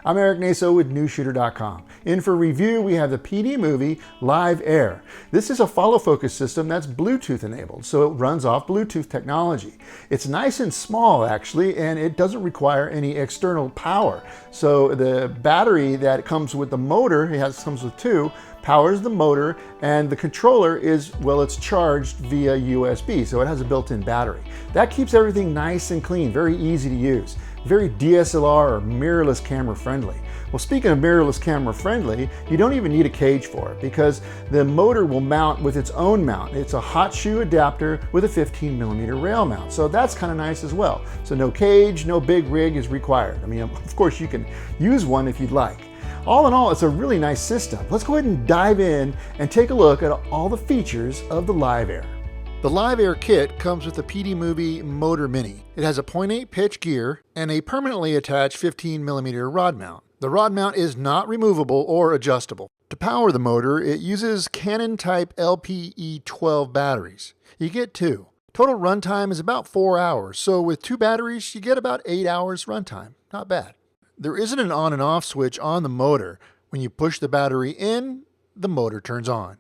I'm Eric Naso with NewsShooter.com. In for review, we have the PD Movie Live Air. This is a follow focus system that's Bluetooth enabled, so it runs off Bluetooth technology. It's nice and small actually, and it doesn't require any external power. So the battery that comes with the motor, comes with two, powers the motor, and the controller is, well, it's charged via USB, so it has a built-in battery. That keeps everything nice and clean, very easy to use, very DSLR or mirrorless camera friendly. Well, speaking of mirrorless camera friendly, you don't even need a cage for it because the motor will mount with its own mount. It's a hot shoe adapter with a 15mm rail mount, so that's kind of nice as well. So no cage, no big rig is required. I mean, of course you can use one if you'd like. All in all, it's a really nice system. Let's go ahead and dive in and take a look at all the features of the Live Air. The Live Air kit comes with the PD Movie Motor Mini. It has a 0.8 pitch gear and a permanently attached 15mm rod mount. The rod mount is not removable or adjustable. To power the motor, it uses Canon type LPE12 batteries. You get two. Total runtime is about 4 hours, so with two batteries, you get about 8 hours runtime. Not bad. There isn't an on and off switch on the motor. When you push the battery in, the motor turns on.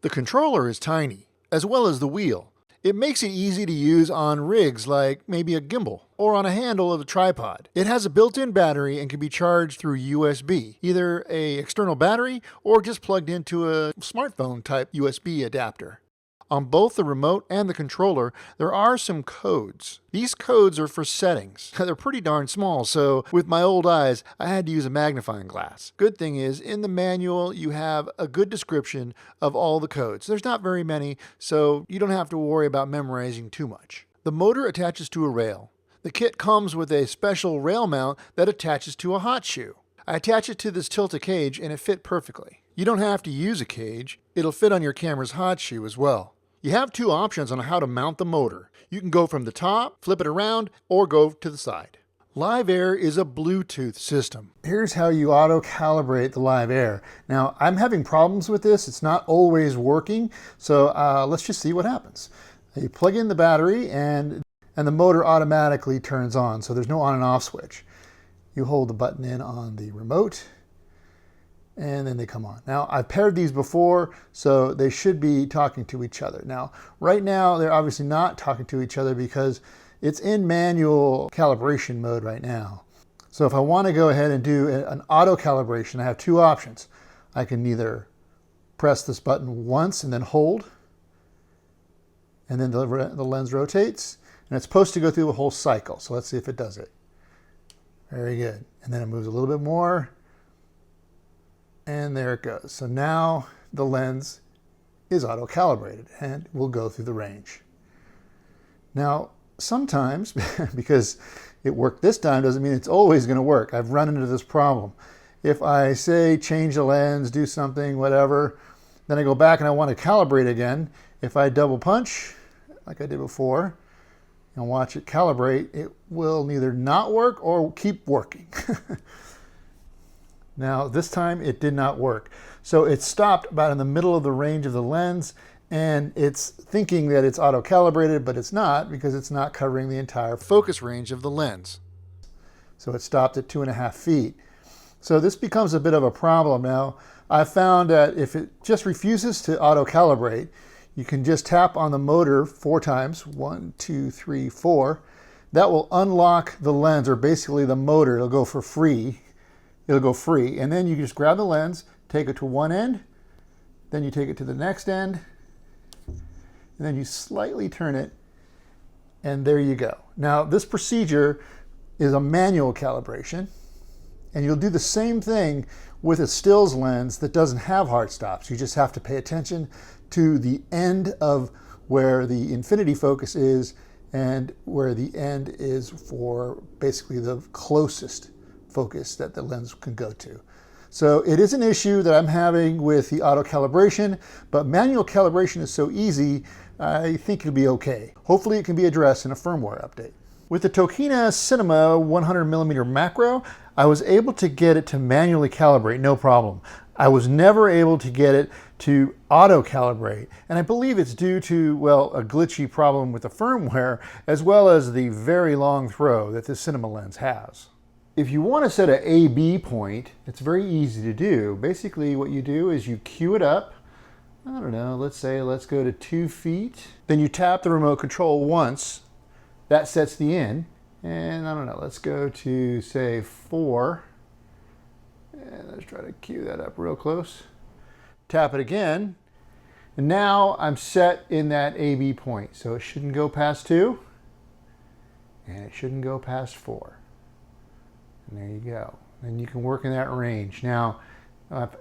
The controller is tiny, as well as the wheel. It makes it easy to use on rigs like maybe a gimbal or on a handle of a tripod. It has a built-in battery and can be charged through USB, either an external battery or just plugged into a smartphone type USB adapter. On both the remote and the controller, there are some codes. These codes are for settings. They're pretty darn small, so with my old eyes, I had to use a magnifying glass. Good thing is, in the manual, you have a good description of all the codes. There's not very many, so you don't have to worry about memorizing too much. The motor attaches to a rail. The kit comes with a special rail mount that attaches to a hot shoe. I attach it to this Tilt-A-Cage and it fit perfectly. You don't have to use a cage. It'll fit on your camera's hot shoe as well. You have two options on how to mount the motor. You can go from the top, flip it around, or go to the side. Live Air is a Bluetooth system. Here's how you auto-calibrate the Live Air. Now, I'm having problems with this. It's not always working, so let's just see what happens. You plug in the battery and the motor automatically turns on, so there's no on and off switch. You hold the button in on the remote, and then they come on. Now, I've paired these before, so they should be talking to each other. Now, right now, they're obviously not talking to each other because it's in manual calibration mode right now. So if I want to go ahead and do an auto calibration, I have two options. I can either press this button once and then hold, and then the lens rotates, and it's supposed to go through a whole cycle. So let's see if it does it. Very good. And then it moves a little bit more, and there it goes. So now the lens is auto-calibrated and will go through the range. Now, sometimes, because it worked this time doesn't mean it's always going to work. I've run into this problem. If I say change the lens, do something, whatever, then I go back and I want to calibrate again. If I double punch, like I did before, and watch it calibrate, it will neither not work or keep working. Now, this time it did not work. So it stopped about in the middle of the range of the lens, and it's thinking that it's auto-calibrated, but it's not because it's not covering the entire focus range of the lens. So it stopped at 2.5 feet. So this becomes a bit of a problem. Now, I found that if it just refuses to auto-calibrate, you can just tap on the motor 4 times, 1, 2, 3, 4. That will unlock the lens, or basically the motor. It'll go for free. It'll go free, and then you just grab the lens, take it to one end, then you take it to the next end, and then you slightly turn it, and there you go. Now, this procedure is a manual calibration, and you'll do the same thing with a stills lens that doesn't have hard stops. You just have to pay attention to the end of where the infinity focus is and where the end is for basically the closest focus that the lens can go to. So it is an issue that I'm having with the auto calibration, but manual calibration is so easy, I think it'll be okay. Hopefully it can be addressed in a firmware update. With the Tokina Cinema 100mm macro, I was able to get it to manually calibrate, no problem. I was never able to get it to auto-calibrate, and I believe it's due to, well, a glitchy problem with the firmware, as well as the very long throw that this cinema lens has. If you want to set an A-B point, it's very easy to do. Basically what you do is you cue it up. I don't know, let's go to 2 feet. Then you tap the remote control once. That sets the in. And I don't know, let's go to say 4. And let's try to cue that up real close. Tap it again. And now I'm set in that A-B point. So it shouldn't go past 2. And it shouldn't go past 4. And there you go. And you can work in that range. Now,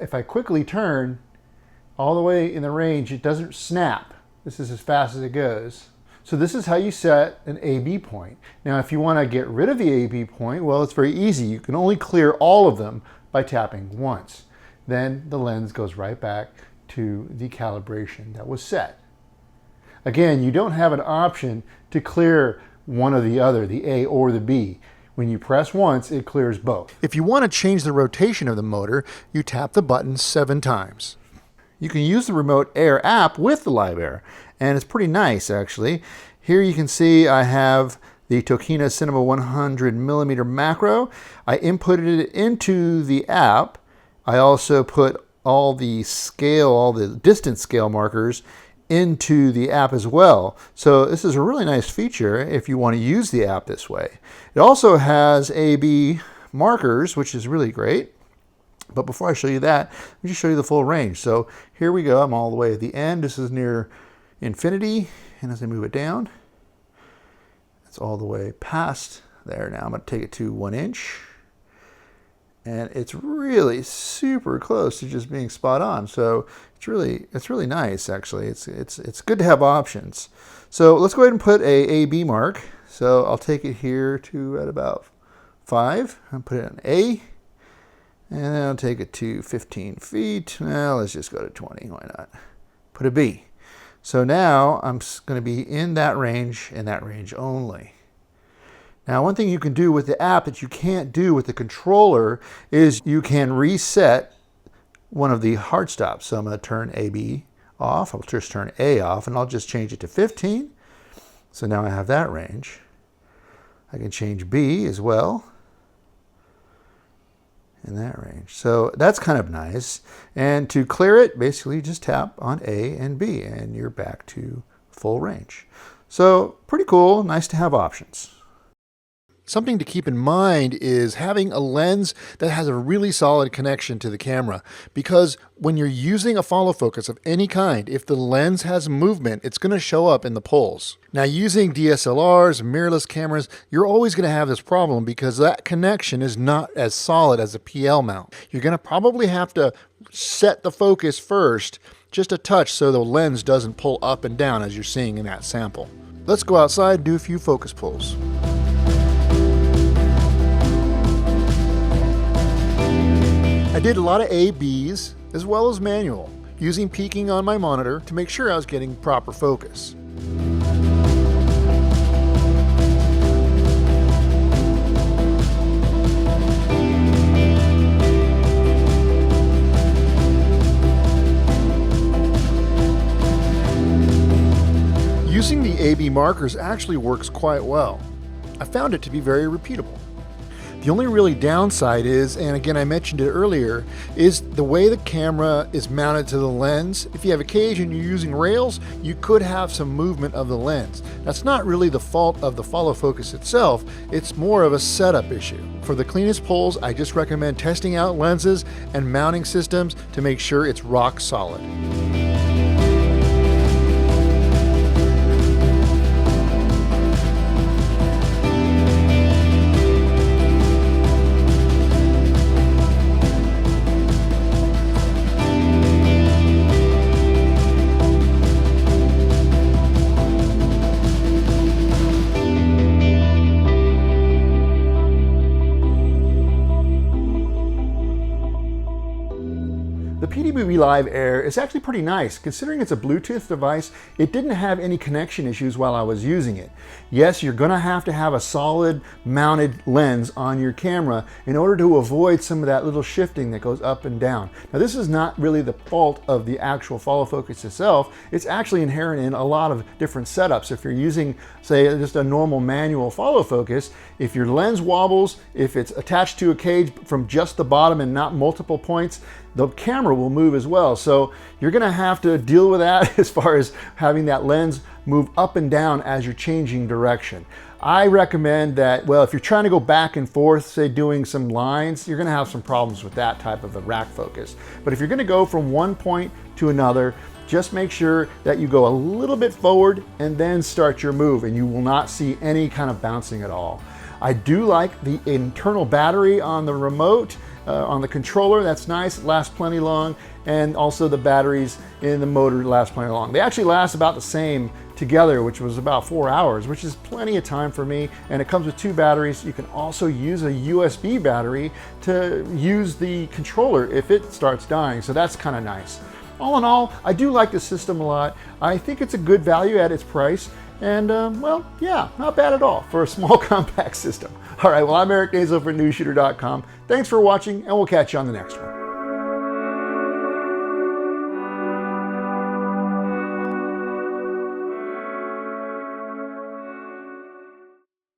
if I quickly turn all the way in the range, it doesn't snap. This is as fast as it goes. So this is how you set an A-B point. Now, if you want to get rid of the A-B point, well, it's very easy. You can only clear all of them by tapping once. Then the lens goes right back to the calibration that was set. Again, you don't have an option to clear one or the other, the A or the B. When you press once, it clears both. If you want to change the rotation of the motor, you tap the button 7 times. You can use the Remote Air app with the Live Air, and it's pretty nice actually. Here you can see I have the Tokina Cinema 100mm macro. I inputted it into the app. I also put all the scale, all the distance scale markers into the app as well. So this is a really nice feature if you want to use the app this way. It also has A/B markers, which is really great. But before I show you that, let me just show you the full range. So here we go. I'm all the way at the end. This is near infinity. And as I move it down, it's all the way past there. Now I'm going to take it to 1 inch. And it's really super close to just being spot on. So it's really nice actually. It's good to have options. So let's go ahead and put a A/B mark. So I'll take it here to at about 5 and put it on A. And then I'll take it to 15 feet. Well, let's just go to 20. Why not? Put a B. So now I'm going to be in that range and that range only. Now, one thing you can do with the app that you can't do with the controller is you can reset one of the hard stops. So I'm going to turn A/B off. I'll just turn A off, and I'll just change it to 15. So now I have that range. I can change B as well in that range. So that's kind of nice. And to clear it, basically just tap on A and B, and you're back to full range. So pretty cool. Nice to have options. Something to keep in mind is having a lens that has a really solid connection to the camera, because when you're using a follow focus of any kind, if the lens has movement, it's going to show up in the pulls. Now, using DSLRs, mirrorless cameras, you're always going to have this problem because that connection is not as solid as a PL mount. You're going to probably have to set the focus first, just a touch, so the lens doesn't pull up and down as you're seeing in that sample. Let's go outside and do a few focus pulls. I did a lot of A/Bs as well as manual, using peaking on my monitor to make sure I was getting proper focus. Using the A/B markers actually works quite well. I found it to be very repeatable. The only really downside is, and again I mentioned it earlier, is the way the camera is mounted to the lens. If you have occasion you're using rails, you could have some movement of the lens. That's not really the fault of the follow focus itself, it's more of a setup issue. For the cleanest pulls, I just recommend testing out lenses and mounting systems to make sure it's rock solid. The The PD Movie Live Air is actually pretty nice. Considering it's a Bluetooth device, it didn't have any connection issues while I was using it. Yes, you're gonna have to have a solid mounted lens on your camera in order to avoid some of that little shifting that goes up and down. Now, this is not really the fault of the actual follow focus itself. It's actually inherent in a lot of different setups. If you're using, say, just a normal manual follow focus, if your lens wobbles, if it's attached to a cage from just the bottom and not multiple points, the camera will move as well. So you're gonna have to deal with that as far as having that lens move up and down as you're changing direction. I recommend that, well, if you're trying to go back and forth, say doing some lines, you're gonna have some problems with that type of a rack focus. But if you're gonna go from one point to another, just make sure that you go a little bit forward and then start your move, and you will not see any kind of bouncing at all. I do like the internal battery on the remote, on the controller. That's nice, it lasts plenty long, and also the batteries in the motor last plenty long. They actually last about the same together, which was about 4 hours, which is plenty of time for me, and it comes with 2 batteries. You can also use a USB battery to use the controller if it starts dying, so that's kind of nice. All in all, I do like the system a lot. I think it's a good value at its price, and well, yeah, not bad at all for a small compact system. All right, well, I'm Eric Nazo for NewsShooter.com. Thanks for watching, and we'll catch you on the next one.